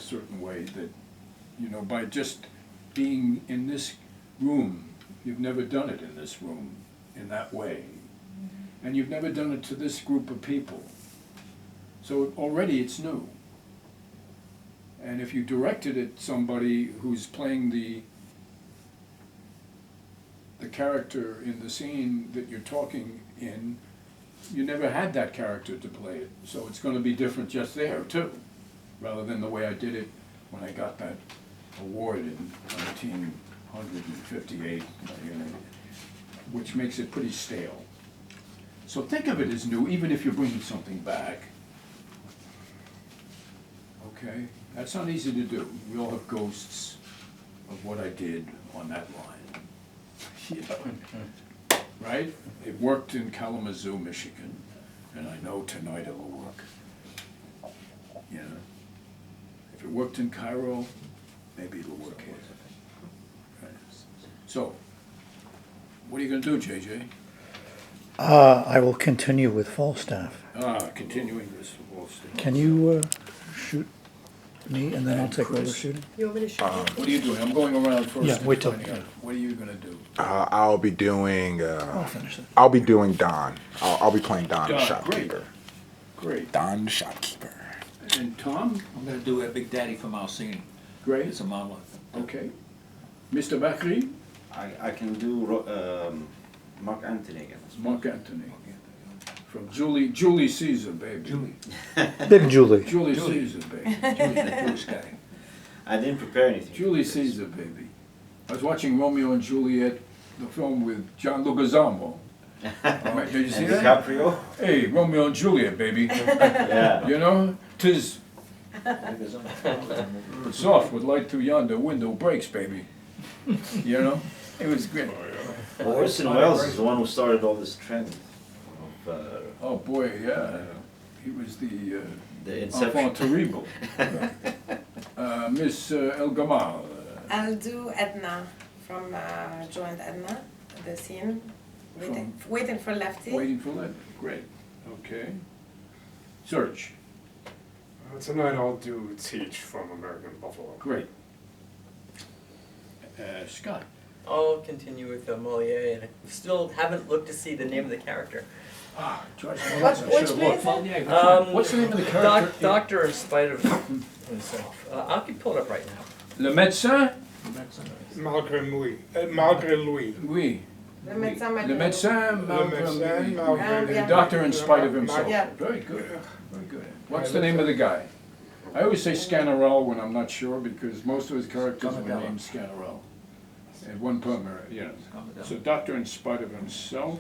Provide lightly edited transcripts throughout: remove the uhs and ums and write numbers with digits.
certain way that, by just being in this room, you've never done it in this room in that way. And you've never done it to this group of people. So already it's new. And if you directed it somebody who's playing the character in the scene that you're talking in, you never had that character to play it. So it's going to be different just there too, rather than the way I did it when I got that award in 1958, which makes it pretty stale. So think of it as new, even if you're bringing something back. Okay, that's not easy to do. We all have ghosts of what I did on that line. Right? It worked in Kalamazoo, Michigan, and I know tonight it will work. If it worked in Cairo, maybe it'll work here. Right. So, what are you going to do, JJ? I will continue with Falstaff. Continuing this whole thing. Can you shoot me, and then I'll take over shooting? You want me to shoot you? What are you doing? I'm going around first. Yeah, and wait till- finding out. What are you going to do? I'll be doing. I'll finish it. I'll be doing Don. I'll be playing Don, the Don, shopkeeper. Great. Don, the shopkeeper. And Tom? I'm gonna do a Big Daddy from Alcine. Great. It's a monolith. Okay. Mr. Bakri? I can do Mark Antony again. Mark Antony. From Julie Caesar, baby. Julie. Big Julie. Julie Julie. Caesar, baby. Julie, the Jewish guy. I didn't prepare anything. Julie Caesar, baby. I was watching Romeo and Juliet, the film with John Leguizamo. Did you see And that? DiCaprio? Hey, Romeo and Juliet, baby. Yeah. 'Tis soft with light through yonder window breaks, baby. It was great. Orson Welles is the one who started all this trend of Oh boy, yeah. He was the the enfant Inception. terrible. Miss El Gamal. I'll do Edna from Joe and Edna, the scene, waiting for Lefty. Waiting for that. Great. Okay. Search. Tonight I'll do Teach from American Buffalo. Great. Scott. I'll continue with Moliere, and I still haven't looked to see the name of the character. George Which place? What's the name of the character? Doctor, in spite of himself. I can pull it up right now. Le médecin? Malgré Louis. Malgré Louis. Oui. Le médecin Le médecin, malgré médecin, lui. malgré The lui. doctor in spite of himself. Yeah. Very good. Very good. What's the name of the guy? I always say Scanarell when I'm not sure because most of his characters were Scamarella. named Scanarell. And one plumber, So doctor in spite of himself.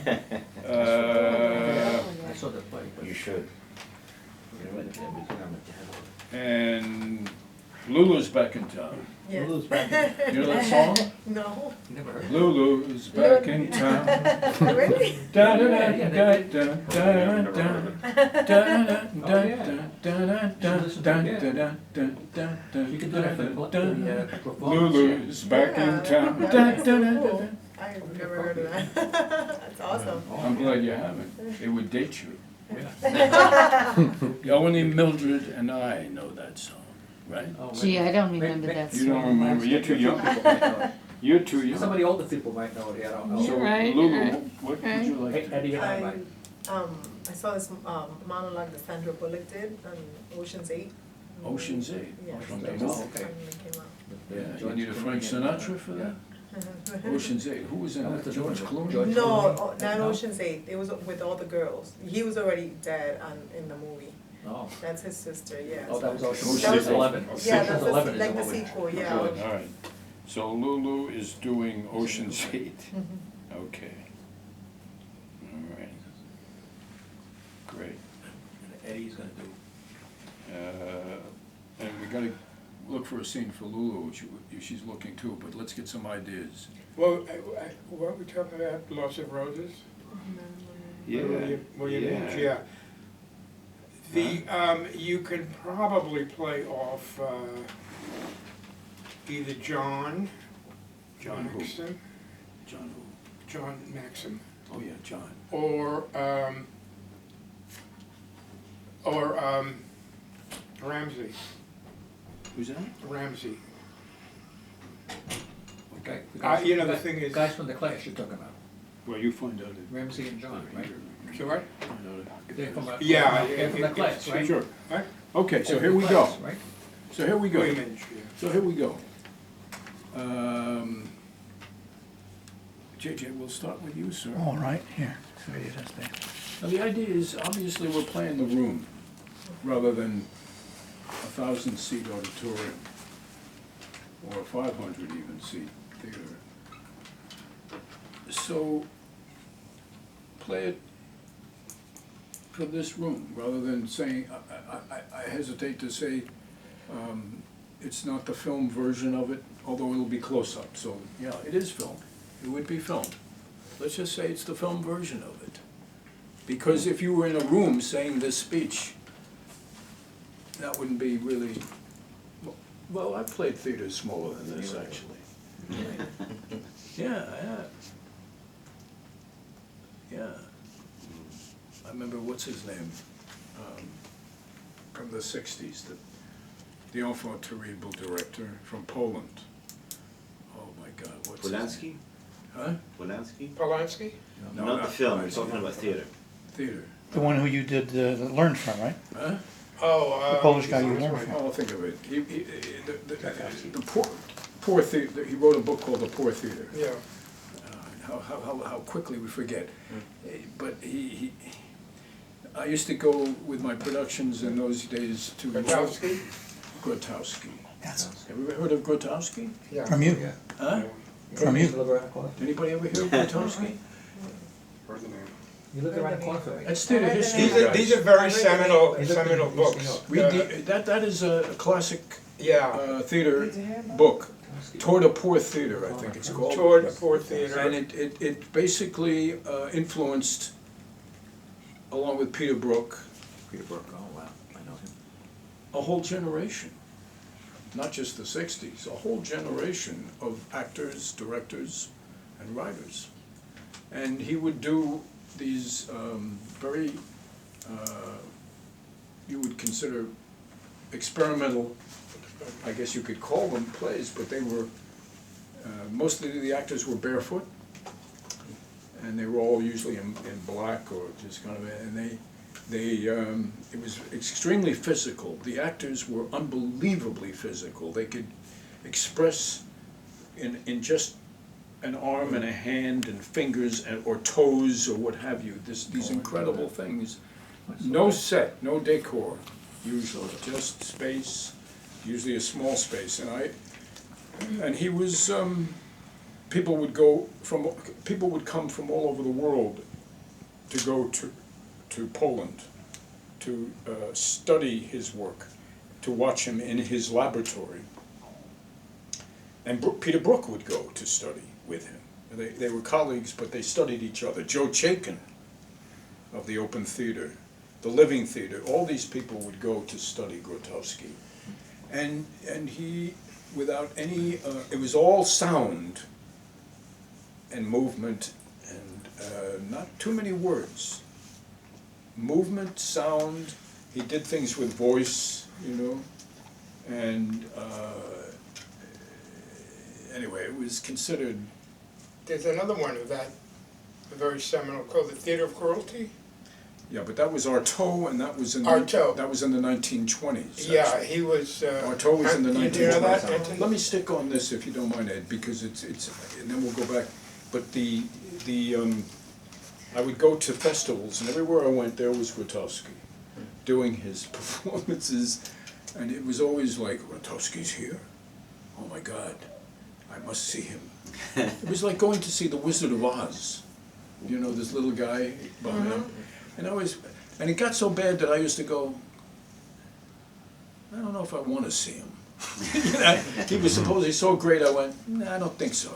I saw the play. but- You should. And Lulu's back in town. Yes. Lulu's back in- You know that song? No. Never heard. Lulu's back in town. Really? Da da da da da da da da You can do that for the Lulu's back in town. That's so cool. I've never heard of that. That's awesome. I'm glad you haven't. It would date you. Only Mildred and I know that song, right? Oh, Gee, I don't remember that You don't song. remember, you're too young. People might know it. You're too young. Some of the older people might know it, I don't know. So You're right, Lulu, you're right. what would you like to? Eddie and I I, might. I saw this monologue that Sandra Bullock did on Ocean's 8. Ocean's 8, Yeah. from Ocean's the 8, movie. okay. When it came out. Yeah, you need a Frank Sinatra for that? Ocean's 8, who was in That that? was the George George- Clooney? George- No, Clooney? not No? Ocean's 8. It was with all the girls. He was already dead in the movie. Oh, That's his sister, yes. oh, that was Ocean's Ocean's 8. 11. Yeah, Ocean's that's 11 is like the the movie. sequel, yeah. Good, all right. So Lulu is doing Ocean's 8. Okay. All right. Great. And Eddie's gonna do. And we gotta look for a scene for Lulu, she's looking too, but let's get some ideas. Well, what are we talking about? Lots of Roses? William H., yeah. You can probably play off either John John who? Maxim, John who? John Maxim, Oh, yeah, John. or Ramsey. Who's that? Ramsey. Okay. You know, the thing is- Guys from the class you're talking about, Well, you find out. Ramsey and John, right? Sure. They're from our, Yeah, they're from the class, right? Sure. Right? Okay, so They're here from we the go. class, Right? So here we go. Women's, yeah. So here we go. JJ, we'll start with you, sir. All right, here. So it is there. Now, the idea is, obviously, we're playing the room rather than 1,000-seat auditorium or a 500 even seat theater. So, play it for this room rather than saying, I hesitate to say, it's not the film version of it, although it'll be close-up, so, yeah, it is filmed. It would be filmed. Let's just say it's the film version of it. Because if you were in a room saying this speech, that wouldn't be really, well, I've played theaters smaller than this, actually. Yeah, I have. Yeah. I remember, what's his name, from the 60s, the enfant terrible director from Poland. Oh my God, what's his name? Polanski? Huh? Polanski? Polanski? No, Not the film, we're Polanski. talking about theater. Theater. The one who you did, learned from, right? Huh? Oh, The Polish guy you learned from. I'll think of it. The poor theater, he wrote a book called The Poor Theater. Yeah. How quickly we forget. But I used to go with my productions in those days to. Grotowski? Grotowski. Yes. Have you ever heard of Grotowski? Yeah. From you. Huh? From you. You live around the corner. Anybody ever hear of Grotowski? Heard the name. You live around the corner from me. That's theater history, These guys. are very seminal I lived in seminal East books. New York. That is a classic Yeah, theater book, Toward a Poor Theater, I think it's called. toward poor And theater. it basically influenced, along with Peter Brook, Peter Brook, oh wow, I know him. a whole generation, not just the 60s, a whole generation of actors, directors, and writers. And he would do these very, you would consider experimental, I guess you could call them plays, but they were, mostly the actors were barefoot, and they were all usually in black or just kind of, and it was extremely physical. The actors were unbelievably physical. They could express in just an arm and a hand and fingers or toes or what have you, these incredible things. No set, no decor, usually, just space, usually a small space. And he was, people would come from all over the world to go to Poland to study his work, to watch him in his laboratory. And Peter Brook would go to study with him. They were colleagues, but they studied each other. Joe Chaikin of the Open Theater, the Living Theater, all these people would go to study Grotowski. And he, without any, it was all sound and movement and not too many words. Movement, sound, he did things with voice, you know, and anyway, it was considered. There's another one of that, very seminal, called The Theater of Cruelty. Yeah, but that was Artaud, and that was in Artaud. That was in the 1920s. Yeah, actually. he was. Artaud was in the 1920s. Do you know that, Anthony? Let me stick on this if you don't mind, Ed, because it's and then we'll go back. But I would go to festivals, and everywhere I went, there was Grotowski doing his performances, and it was always like, Grotowski's here? Oh my God, I must see him. It was like going to see The Wizard of Oz. You know, this little guy behind him. And it got so bad that I used to go, I don't know if I want to see him. You know, he was supposedly so great, I went, nah, I don't think so.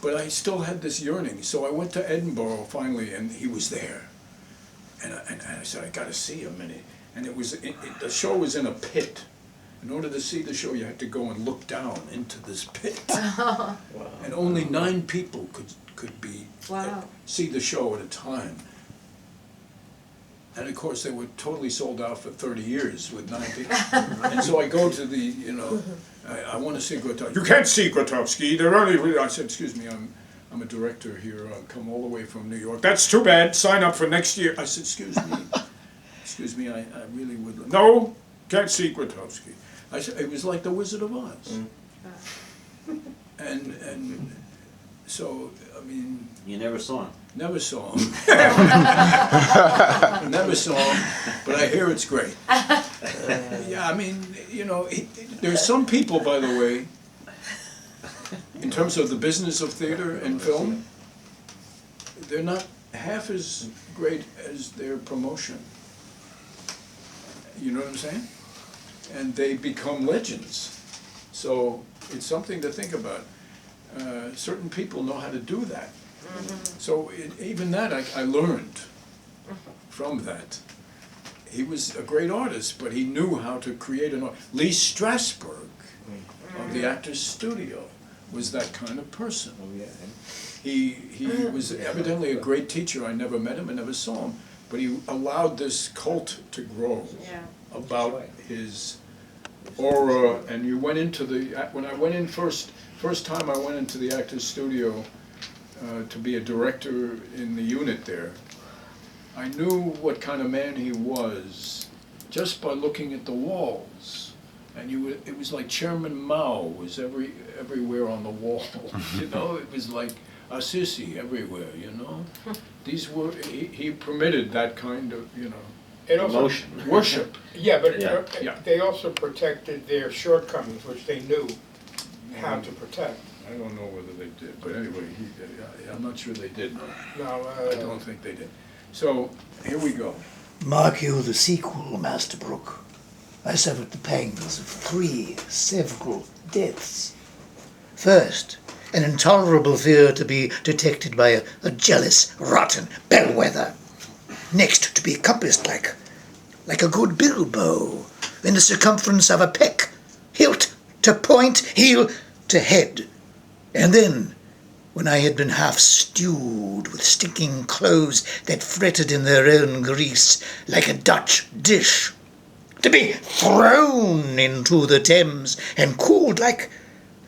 But I still had this yearning, so I went to Edinburgh finally, and he was there. And I said, I got to see him. And it was, the show was in a pit. In order to see the show, you had to go and look down into this pit. Wow. And only 9 people could Wow. see the show at a time. And of course, they were totally sold out for 30 years with 90. And so I go to the, you know, I want to see Grotowski. You can't see Grotowski. They're only. I said, excuse me, I'm a director here. I've come all the way from New York. That's too bad. Sign up for next year. I said, excuse me, I really would. No, can't see Grotowski. I said, it was like the Wizard of Oz. And so, I mean, You never saw him. never saw him. Never saw him, but I hear it's great. Yeah, I mean, you know, there's some people, by the way, in terms of the business of theater and film, they're not half as great as their promotion. You know what I'm saying? And they become legends. So it's something to think about. Certain people know how to do that. So even that I learned from that. He was a great artist, but he knew how to create an art. Lee Strasberg of the Actors Studio was that kind of person. He was evidently a great teacher. I never met him, I never saw him, but he allowed this cult to grow about his aura. And you went into when I went in first time I went into the Actors Studio to be a director in the unit there, I knew what kind of man he was just by looking at the walls. And it was like Chairman Mao was everywhere on the wall. You know, it was like Assisi everywhere. You know, these were he permitted that kind of, you know, It also, Emotion. worship. yeah, but Yeah. they also protected their shortcomings, which they knew how to protect. I don't know whether they did, but anyway, I'm not sure they did. Now, I don't think they did. So here we go. Mark you the sequel, Master Brook. I suffered the pangs of 3 several deaths. First, an intolerable fear to be detected by a jealous, rotten bellwether. Next, to be compassed like a good bilbo in the circumference of a peck, hilt to point, heel to head. And then, when I had been half stewed with stinking clothes that fretted in their own grease like a Dutch dish, to be thrown into the Thames and cooled like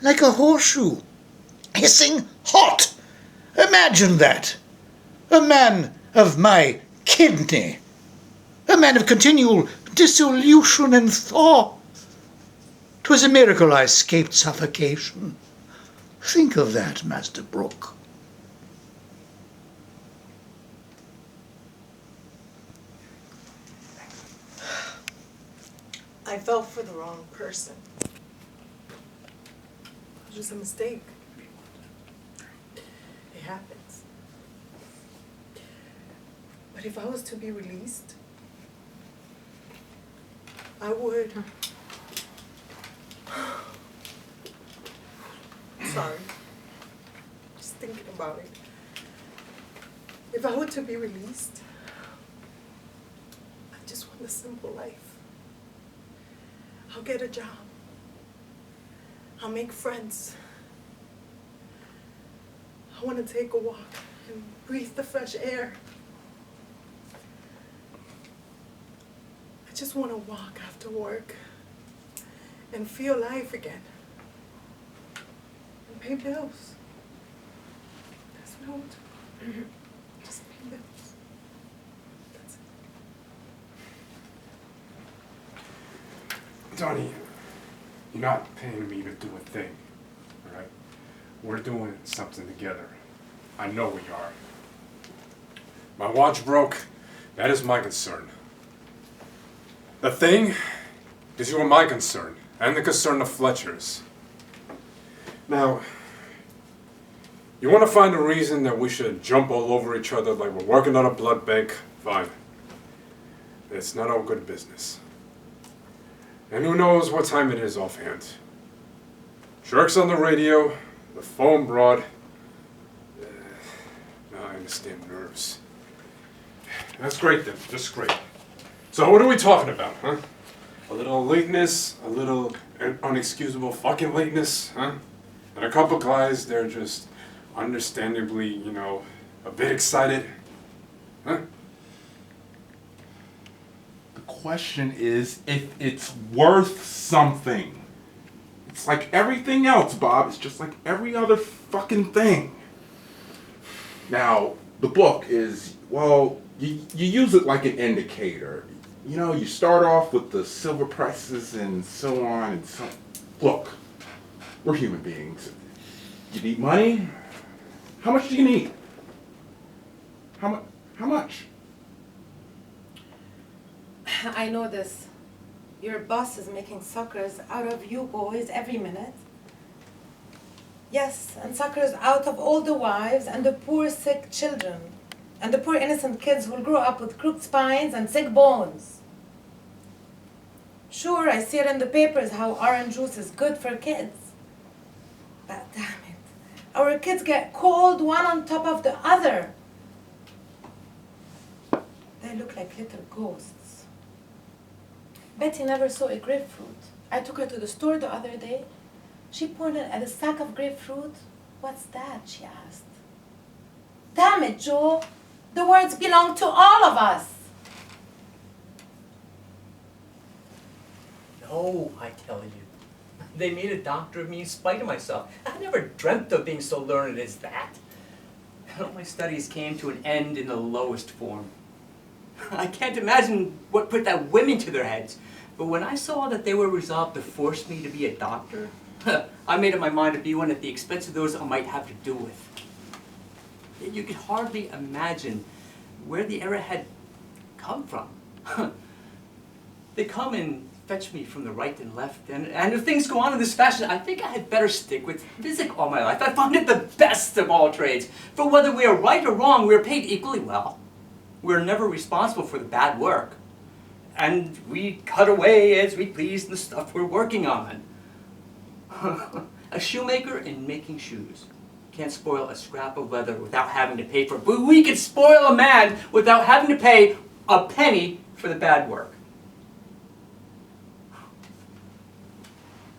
a horseshoe, hissing hot. Imagine that. A man of my kidney, a man of continual dissolution and thaw. 'Twas a miracle I escaped suffocation. Think of that, Master Brook. I fell for the wrong person. It was a mistake. It happens. But if I was to be released, I would. Sorry. Just thinking about it. If I were to be released, I just want a simple life. I'll get a job. I'll make friends. I want to take a walk and breathe the fresh air. I just want to walk after work and feel life again. And pay bills. That's what I want to do. Just pay bills. That's it. Donnie, you're not paying me to do a thing, all right? We're doing something together. I know we are. My watch broke. That is my concern. The thing is you are my concern, and the concern of Fletcher's. Now, you want to find a reason that we should jump all over each other like we're working on a blood bank? Fine. It's not all good business. And who knows what time it is offhand. Jerks on the radio, the phone broad. Now I understand nerves. That's great then, just great. So what are we talking about, huh? A little lateness, a little unexcusable fucking lateness, huh? And a couple guys, they're just understandably, you know, a bit excited, huh? question is if it's worth something. It's like everything else, Bob. It's just like every other fucking thing. Now, the book is, well, you use it like an indicator. You know, you start off with the silver prices and so on and so. Look, we're human beings. You need money? How much do you need? How much? I know this. Your boss is making suckers out of you boys every minute. Yes, and suckers out of all the wives and the poor sick children. And the poor innocent kids who'll grow up with crooked spines and sick bones. Sure, I see it in the papers how orange juice is good for kids. But damn it, our kids get cold one on top of the other. They look like little ghosts. Betty never saw a grapefruit. I took her to the store the other day. She pointed at a sack of grapefruit. What's that? She asked. Damn it, Joe. The words belong to all of us. No, I tell you. They made a doctor of me in spite of myself. I never dreamt of being so learned as that. And all my studies came to an end in the lowest form. I can't imagine what put that whim into their heads. But when I saw that they were resolved to force me to be a doctor, I made up my mind to be one at the expense of those I might have to do with. You could hardly imagine where the error had come from. They come and fetch me from the right and left, and if things go on in this fashion, I think I had better stick with physics all my life. I found it the best of all trades. For whether we are right or wrong, we are paid equally well. We're never responsible for the bad work. And we cut away as we please in the stuff we're working on. A shoemaker in making shoes can't spoil a scrap of leather without having to pay for it. But we can spoil a man without having to pay a penny for the bad work.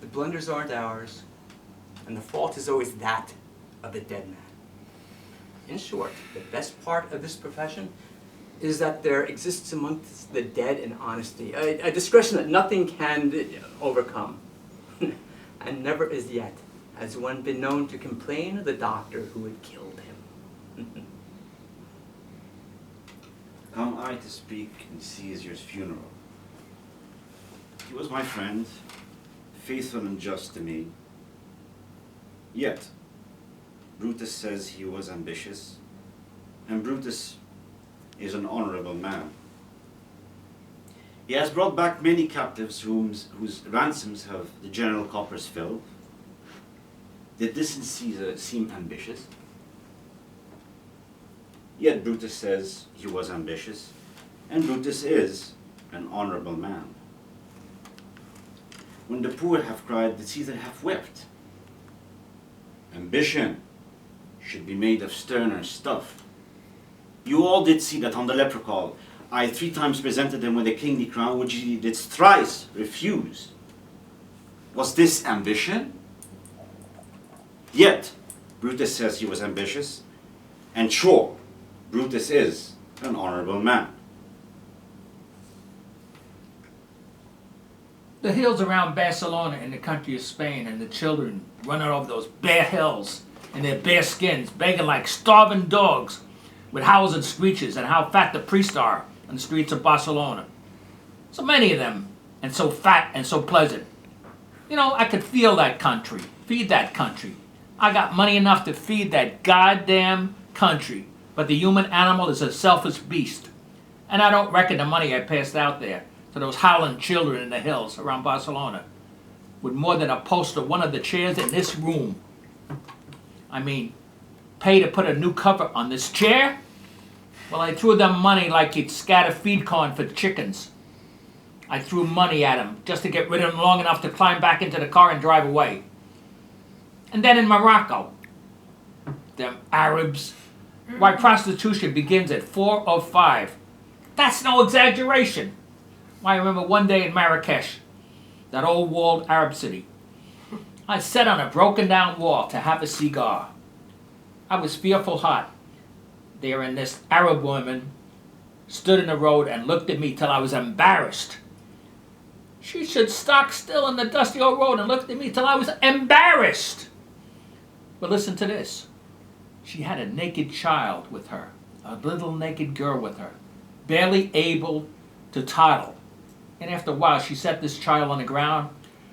The blunders aren't ours, and the fault is always that of the dead man. In short, the best part of this profession is that there exists amongst the dead an honesty, a discretion that nothing can overcome. And never as yet has one been known to complain of the doctor who had killed him. Come I to speak in Caesar's funeral. He was my friend, faithful and just to me. Yet, Brutus says he was ambitious, and Brutus is an honorable man. He has brought back many captives whose ransoms have the general coffers filled. Did this in Caesar seem ambitious? Yet Brutus says he was ambitious, and Brutus is an honorable man. When the poor have cried, did Caesar have wept? Ambition should be made of sterner stuff. You all did see that on the leper call, I 3 times presented him with a kingly crown, which he did thrice refuse. Was this ambition? Yet, Brutus says he was ambitious, and sure, Brutus is an honorable man. The hills around Barcelona in the country of Spain, and the children running over those bare hills in their bare skins, begging like starving dogs, with howls and screeches, and how fat the priests are on the streets of Barcelona. So many of them, and so fat and so pleasant. You know, I could feel that country, feed that country. I got money enough to feed that goddamn country, but the human animal is a selfish beast. And I don't reckon the money I passed out there to those howling children in the hills around Barcelona would more than upholster one of the chairs in this room. I mean, pay to put a new cover on this chair? Well, I threw them money like you'd scatter feed corn for chickens. I threw money at them just to get rid of them long enough to climb back into the car and drive away. And then in Morocco, them Arabs, why prostitution begins at 4 or 5. That's no exaggeration. Why, I remember one day in Marrakesh, that old walled Arab city. I sat on a broken down wall to have a cigar. I was fearful hot there, and this Arab woman stood in the road and looked at me till I was embarrassed. She should stock still in the dusty old road and looked at me till I was embarrassed. But listen to this. She had a naked child with her, a little naked girl with her, barely able to toddle. And after a while, she set this child on the ground,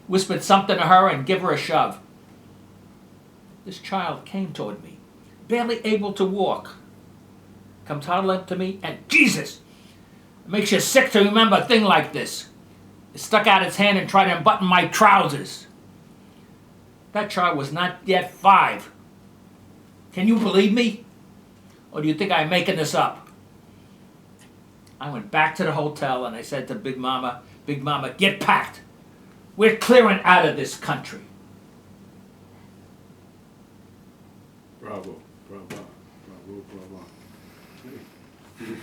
whispered something to her, and give her a shove. This child came toward me, barely able to walk. Come toddling to me, and Jesus! It makes you sick to remember a thing like this. It stuck out its hand and tried to unbutton my trousers. That child was not yet 5. Can you believe me? Or do you think I'm making this up? I went back to the hotel and I said to Big Mama, get packed. We're clearing out of this country. Bravo, bravo, bravo, bravo. Hey.